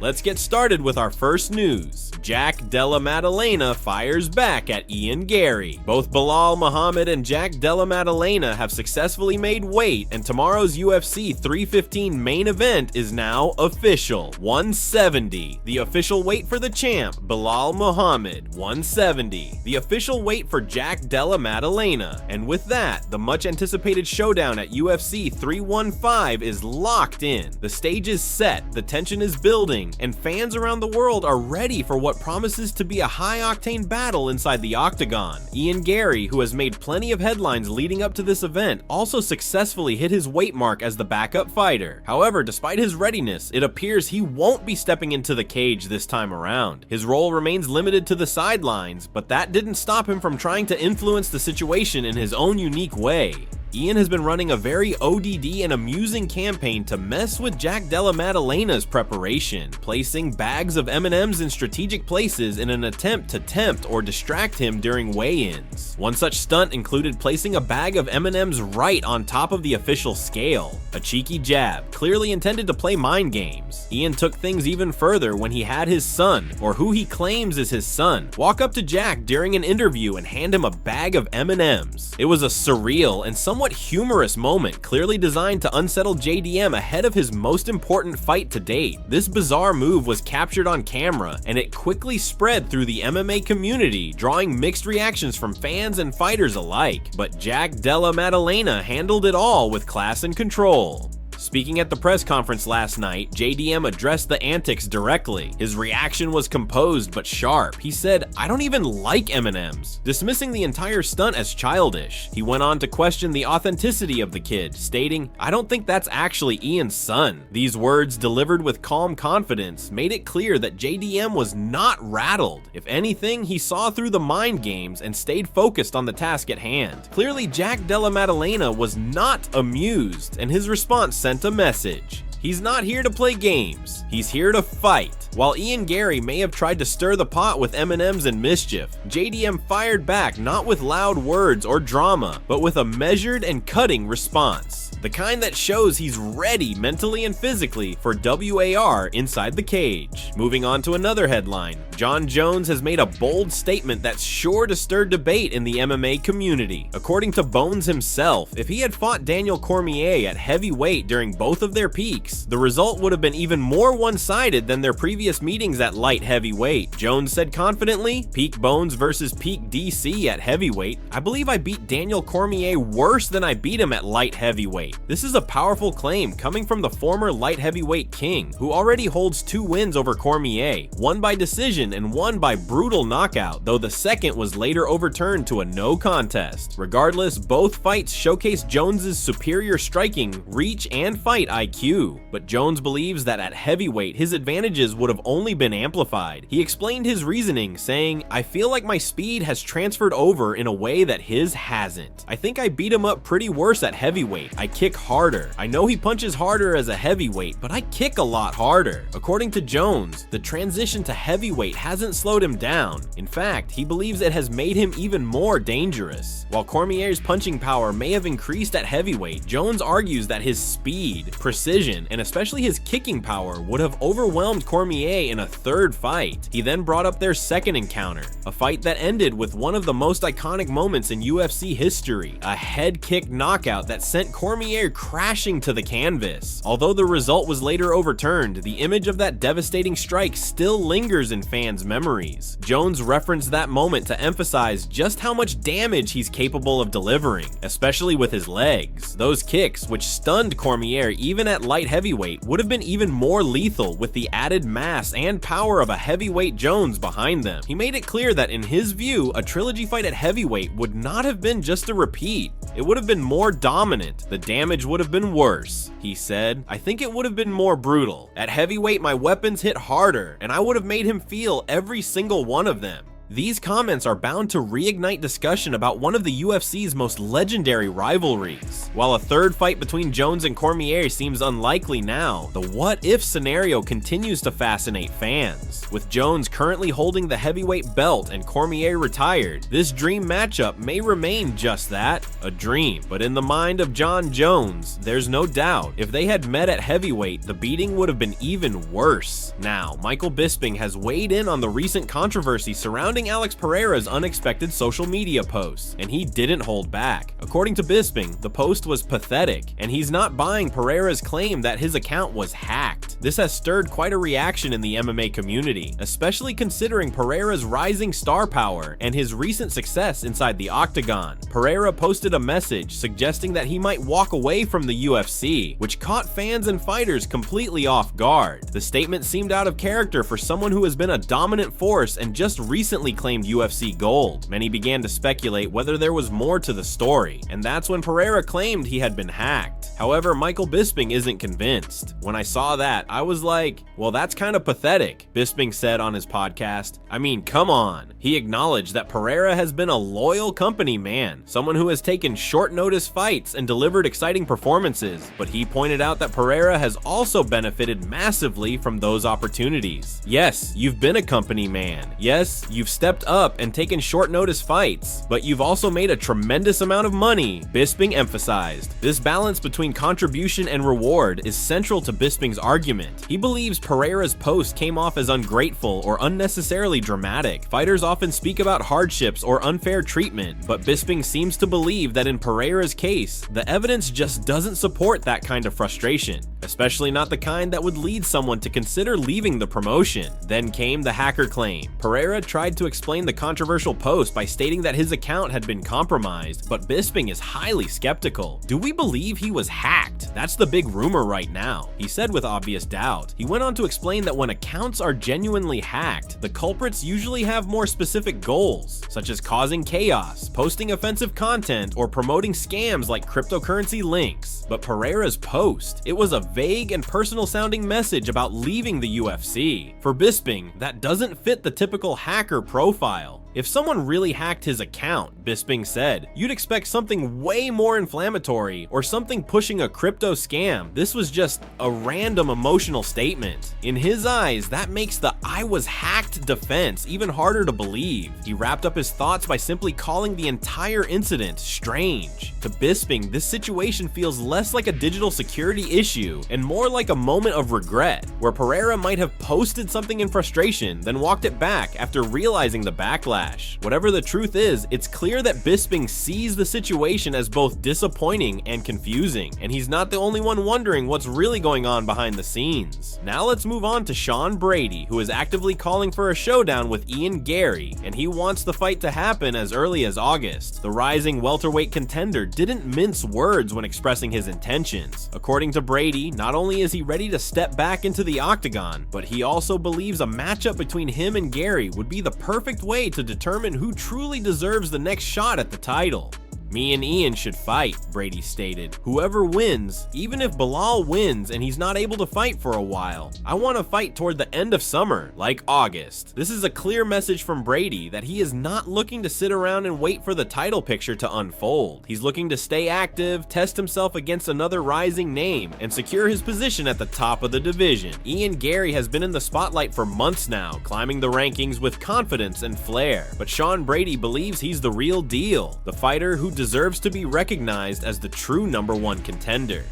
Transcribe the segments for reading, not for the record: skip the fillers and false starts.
Let's get started with our first news. Jack Della Maddalena fires back at Ian Garry. Both Belal Muhammad and Jack Della Maddalena have successfully made weight, and tomorrow's UFC 315 main event is now official. 170. The official weight for the champ, Belal Muhammad. 170. The official weight for Jack Della Maddalena. And with that, the much anticipated showdown at UFC 315 is locked in. The stage is set, the tension is building, and fans around the world are ready for what promises to be a high-octane battle inside the octagon. Ian Garry, who has made plenty of headlines leading up to this event, also successfully hit his weight mark as the backup fighter. However, despite his readiness, it appears he won't be stepping into the cage this time around. His role remains limited to the sidelines, but that didn't stop him from trying to influence the situation in his own unique way. Ian has been running a very ODD and amusing campaign to mess with Jack Della Maddalena's preparation, placing bags of M&Ms in strategic places in an attempt to tempt or distract him during weigh-ins. One such stunt included placing a bag of M&Ms right on top of the official scale. A cheeky jab, clearly intended to play mind games. Ian took things even further when he had his son, or who he claims is his son, walk up to Jack during an interview and hand him a bag of M&Ms. It was a surreal and somewhat humorous moment, clearly designed to unsettle JDM ahead of his most important fight to date. This bizarre move was captured on camera, and it quickly spread through the MMA community, drawing mixed reactions from fans and fighters alike. But Jack Della Maddalena handled it all with class and control. Speaking at the press conference last night, JDM addressed the antics directly. His reaction was composed but sharp. He said, "I don't even like M&Ms," dismissing the entire stunt as childish. He went on to question the authenticity of the kid, stating, "I don't think that's actually Ian's son." These words, delivered with calm confidence, made it clear that JDM was not rattled. If anything, he saw through the mind games and stayed focused on the task at hand. Clearly, Jack Della Maddalena was not amused, and his response sent a message. He's not here to play games, he's here to fight. While Ian Garry may have tried to stir the pot with M&Ms and mischief, JDM fired back not with loud words or drama, but with a measured and cutting response. The kind that shows he's ready mentally and physically for WAR inside the cage. Moving on to another headline, Jon Jones has made a bold statement that's sure to stir debate in the MMA community. According to Bones himself, if he had fought Daniel Cormier at heavyweight during both of their peaks, the result would have been even more one-sided than their previous meetings at light heavyweight. Jones said confidently, "Peak Bones versus Peak DC at heavyweight. I believe I beat Daniel Cormier worse than I beat him at light heavyweight." This is a powerful claim coming from the former light heavyweight king, who already holds 2 wins over Cormier, one by decision and one by brutal knockout, though the second was later overturned to a no contest. Regardless, both fights showcase Jones's superior striking, reach, and fight IQ. But Jones believes that at heavyweight, his advantages would have only been amplified. He explained his reasoning, saying, "I feel like my speed has transferred over in a way that his hasn't. I think I beat him up pretty worse at heavyweight. I kick harder. I know he punches harder as a heavyweight, but I kick a lot harder." According to Jones, the transition to heavyweight hasn't slowed him down. In fact, he believes it has made him even more dangerous. While Cormier's punching power may have increased at heavyweight, Jones argues that his speed, precision, and especially his kicking power would have overwhelmed Cormier in a third fight. He then brought up their second encounter, a fight that ended with one of the most iconic moments in UFC history, a head kick knockout that sent Cormier crashing to the canvas. Although the result was later overturned, the image of that devastating strike still lingers in fans' memories. Jones referenced that moment to emphasize just how much damage he's capable of delivering, especially with his legs. Those kicks, which stunned Cormier even at light heavyweight, would have been even more lethal with the added mass and power of a heavyweight Jones behind them. He made it clear that in his view, a trilogy fight at heavyweight would not have been just a repeat. It would have been more dominant. The damage would have been worse. He said, "I think it would have been more brutal. At heavyweight, my weapons hit harder, and I would have made him feel every single one of them." These comments are bound to reignite discussion about one of the UFC's most legendary rivalries. While a third fight between Jones and Cormier seems unlikely now, the what-if scenario continues to fascinate fans. With Jones currently holding the heavyweight belt and Cormier retired, this dream matchup may remain just that, a dream. But in the mind of Jon Jones, there's no doubt, if they had met at heavyweight, the beating would have been even worse. Now, Michael Bisping has weighed in on the recent controversy surrounding Alex Pereira's unexpected social media posts, and he didn't hold back. According to Bisping, the post was pathetic, and he's not buying Pereira's claim that his account was hacked. This has stirred quite a reaction in the MMA community, especially considering Pereira's rising star power and his recent success inside the octagon. Pereira posted a message suggesting that he might walk away from the UFC, which caught fans and fighters completely off guard. The statement seemed out of character for someone who has been a dominant force and just recently claimed UFC gold. Many began to speculate whether there was more to the story, and that's when Pereira claimed he had been hacked. However, Michael Bisping isn't convinced. When I saw that, I was like, well, that's kind of pathetic, Bisping said on his podcast. I mean, come on. He acknowledged that Pereira has been a loyal company man, someone who has taken short notice fights and delivered exciting performances, but he pointed out that Pereira has also benefited massively from those opportunities. Yes, you've been a company man. Yes, you've stepped up and taken short notice fights, but you've also made a tremendous amount of money, Bisping emphasized. This balance between contribution and reward is central to Bisping's argument. He believes Pereira's post came off as ungrateful or unnecessarily dramatic. Fighters often speak about hardships or unfair treatment, but Bisping seems to believe that in Pereira's case, the evidence just doesn't support that kind of frustration, especially not the kind that would lead someone to consider leaving the promotion. Then came the hacker claim. Pereira tried to explain the controversial post by stating that his account had been compromised, but Bisping is highly skeptical. Do we believe he was hacked? That's the big rumor right now, he said with obvious doubt. He went on to explain that when accounts are genuinely hacked, the culprits usually have more specific goals, such as causing chaos, posting offensive content, or promoting scams like cryptocurrency links. But Pereira's post, it was a vague and personal sounding message about leaving the UFC. For Bisping, that doesn't fit the typical hacker profile. If someone really hacked his account, Bisping said, you'd expect something way more inflammatory or something pushing a crypto scam. This was just a random emotional statement. In his eyes, that makes the "I was hacked" defense even harder to believe. He wrapped up his thoughts by simply calling the entire incident strange. To Bisping, this situation feels less like a digital security issue and more like a moment of regret, where Pereira might have posted something in frustration, then walked it back after realizing the backlash. Whatever the truth is, it's clear that Bisping sees the situation as both disappointing and confusing, and he's not the only one wondering what's really going on behind the scenes. Now let's move on to Shawn Brady, who is actively calling for a showdown with Ian Garry, and he wants the fight to happen as early as August. The rising welterweight contender didn't mince words when expressing his intentions. According to Brady, not only is he ready to step back into the octagon, but he also believes a matchup between him and Garry would be the perfect way to determine who truly deserves the next shot at the title. Me and Ian should fight, Brady stated. Whoever wins, even if Belal wins and he's not able to fight for a while, I want to fight toward the end of summer, like August. This is a clear message from Brady that he is not looking to sit around and wait for the title picture to unfold. He's looking to stay active, test himself against another rising name, and secure his position at the top of the division. Ian Garry has been in the spotlight for months now, climbing the rankings with confidence and flair, but Shawn Brady believes he's the real deal, the fighter who deserves to be recognized as the true #1 contender.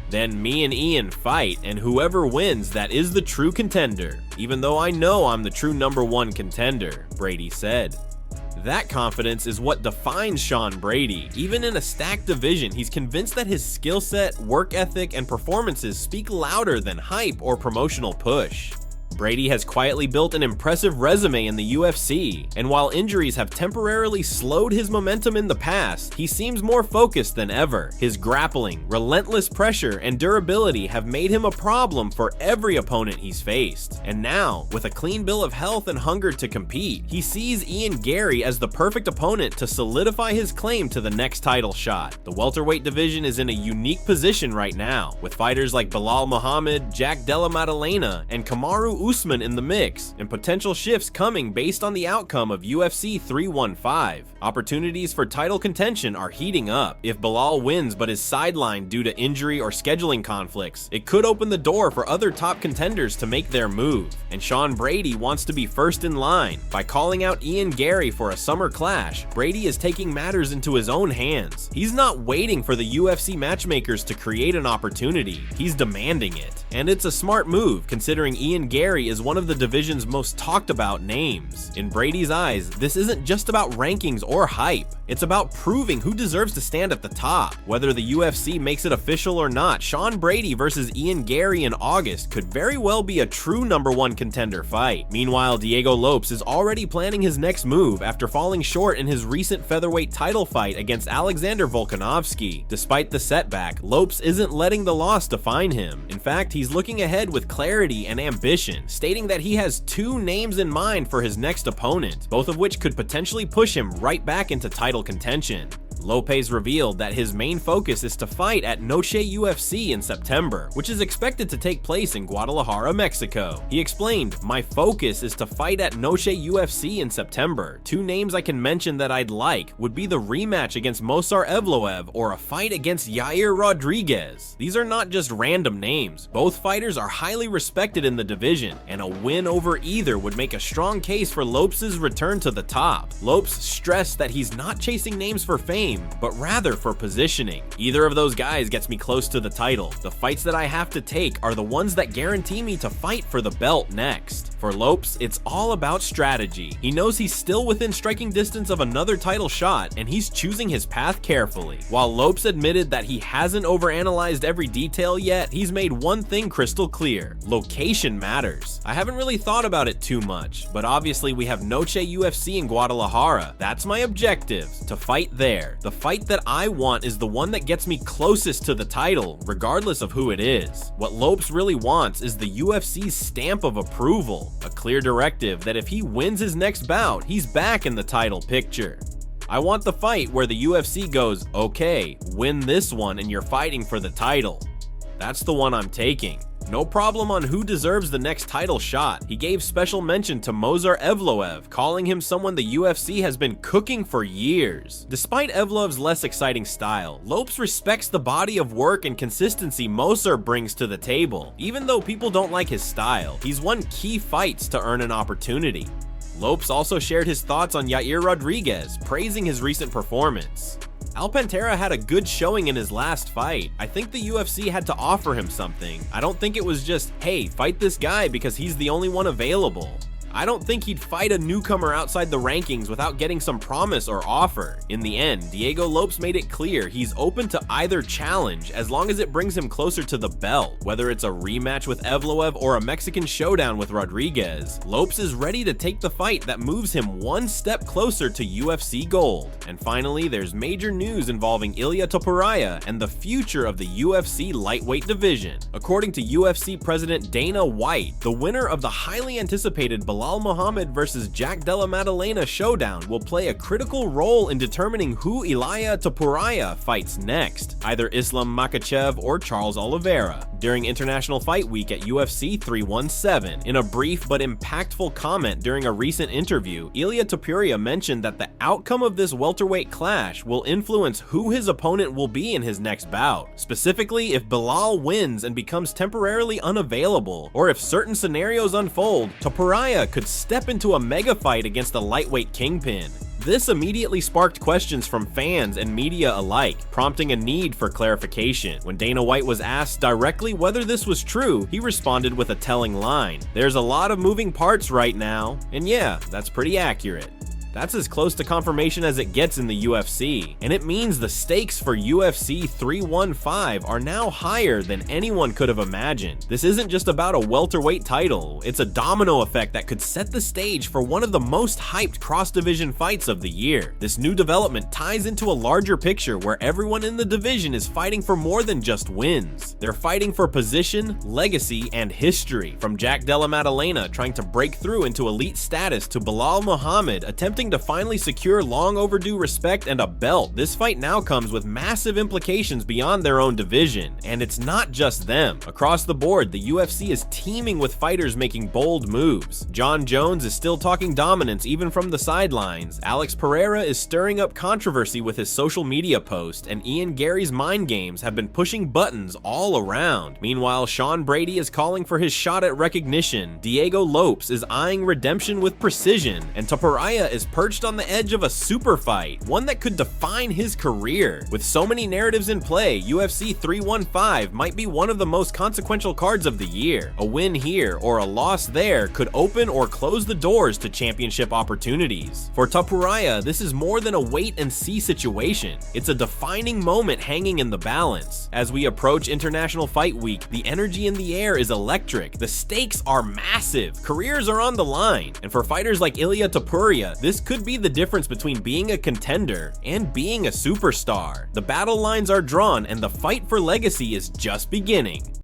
Then me and Ian fight, and whoever wins, that is the true contender, even though I know I'm the true #1 contender, Brady said. That confidence is what defines Shawn Brady. Even in a stacked division, he's convinced that his skill set, work ethic, and performances speak louder than hype or promotional push. Brady has quietly built an impressive resume in the UFC, and while injuries have temporarily slowed his momentum in the past, he seems more focused than ever. His grappling, relentless pressure, and durability have made him a problem for every opponent he's faced. And now, with a clean bill of health and hunger to compete, he sees Ian Garry as the perfect opponent to solidify his claim to the next title shot. The welterweight division is in a unique position right now, with fighters like Belal Muhammad, Jack Della Maddalena, and Kamaru Usman in the mix, and potential shifts coming based on the outcome of UFC 315. Opportunities for title contention are heating up. If Belal wins but is sidelined due to injury or scheduling conflicts, it could open the door for other top contenders to make their move. And Shawn Brady wants to be first in line. By calling out Ian Garry for a summer clash, Brady is taking matters into his own hands. He's not waiting for the UFC matchmakers to create an opportunity, he's demanding it. And it's a smart move, considering Ian Garry is one of the division's most talked about names. In Brady's eyes, this isn't just about rankings or hype. It's about proving who deserves to stand at the top. Whether the UFC makes it official or not, Shawn Brady versus Ian Garry in August could very well be a true #1 contender fight. Meanwhile, Diego Lopes is already planning his next move after falling short in his recent featherweight title fight against Alexander Volkanovski. Despite the setback, Lopes isn't letting the loss define him. In fact, he's looking ahead with clarity and ambition, stating that he has 2 names in mind for his next opponent, both of which could potentially push him right back into title contention. Lopes revealed that his main focus is to fight at Noche UFC in September, which is expected to take place in Guadalajara, Mexico. He explained, "My focus is to fight at Noche UFC in September. 2 names I can mention that I'd like would be the rematch against Movsar Evloev or a fight against Yair Rodriguez. These are not just random names. Both fighters are highly respected in the division, and a win over either would make a strong case for Lopes' return to the top." Lopes stressed that he's not chasing names for fame, but rather for positioning. "Either of those guys gets me close to the title. The fights that I have to take are the ones that guarantee me to fight for the belt next." For Lopes, it's all about strategy. He knows he's still within striking distance of another title shot, and he's choosing his path carefully. While Lopes admitted that he hasn't overanalyzed every detail yet, he's made one thing crystal clear: location matters. "I haven't really thought about it too much, but obviously we have Noche UFC in Guadalajara. That's my objective, to fight there. The fight that I want is the one that gets me closest to the title, regardless of who it is." What Lopes really wants is the UFC's stamp of approval, a clear directive that if he wins his next bout, he's back in the title picture. "I want the fight where the UFC goes, okay, win this one and you're fighting for the title. That's the one I'm taking." No problem on who deserves the next title shot. He gave special mention to Movsar Evloev, calling him someone the UFC has been cooking for years. Despite Evloev's less exciting style, Lopes respects the body of work and consistency Movsar brings to the table. Even though people don't like his style, he's won key fights to earn an opportunity. Lopes also shared his thoughts on Yair Rodriguez, praising his recent performance. "Alcantara had a good showing in his last fight. I think the UFC had to offer him something. I don't think it was just, hey, fight this guy because he's the only one available. I don't think he'd fight a newcomer outside the rankings without getting some promise or offer." In the end, Diego Lopes made it clear he's open to either challenge as long as it brings him closer to the belt. Whether it's a rematch with Evloev or a Mexican showdown with Rodriguez, Lopes is ready to take the fight that moves him one step closer to UFC gold. And finally, there's major news involving Ilia Topuria and the future of the UFC lightweight division. According to UFC President Dana White, the winner of the highly anticipated Belal Muhammad versus Jack Della Maddalena showdown will play a critical role in determining who Ilia Topuria fights next, either Islam Makhachev or Charles Oliveira. During International Fight Week at UFC 317, in a brief but impactful comment during a recent interview, Ilia Topuria mentioned that the outcome of this welterweight clash will influence who his opponent will be in his next bout. Specifically, if Belal wins and becomes temporarily unavailable, or if certain scenarios unfold, Topuria could step into a mega fight against the lightweight kingpin. This immediately sparked questions from fans and media alike, prompting a need for clarification. When Dana White was asked directly whether this was true, he responded with a telling line: "There's a lot of moving parts right now, and yeah, that's pretty accurate." That's as close to confirmation as it gets in the UFC, and it means the stakes for UFC 315 are now higher than anyone could have imagined. This isn't just about a welterweight title, it's a domino effect that could set the stage for one of the most hyped cross-division fights of the year. This new development ties into a larger picture where everyone in the division is fighting for more than just wins. They're fighting for position, legacy, and history. From Jack Della Maddalena trying to break through into elite status to Belal Muhammad attempting attempting to finally secure long overdue respect and a belt, this fight now comes with massive implications beyond their own division. And it's not just them. Across the board, the UFC is teeming with fighters making bold moves. Jon Jones is still talking dominance even from the sidelines. Alex Pereira is stirring up controversy with his social media post, and Ian Garry's mind games have been pushing buttons all around. Meanwhile, Shawn Brady is calling for his shot at recognition. Diego Lopes is eyeing redemption with precision, and Topuria is perched on the edge of a super fight, one that could define his career. With so many narratives in play, UFC 315 might be one of the most consequential cards of the year. A win here or a loss there could open or close the doors to championship opportunities. For Topuria, this is more than a wait-and-see situation. It's a defining moment hanging in the balance. As we approach International Fight Week, the energy in the air is electric. The stakes are massive. Careers are on the line. And for fighters like Ilia Topuria, this could be the difference between being a contender and being a superstar. The battle lines are drawn, and the fight for legacy is just beginning.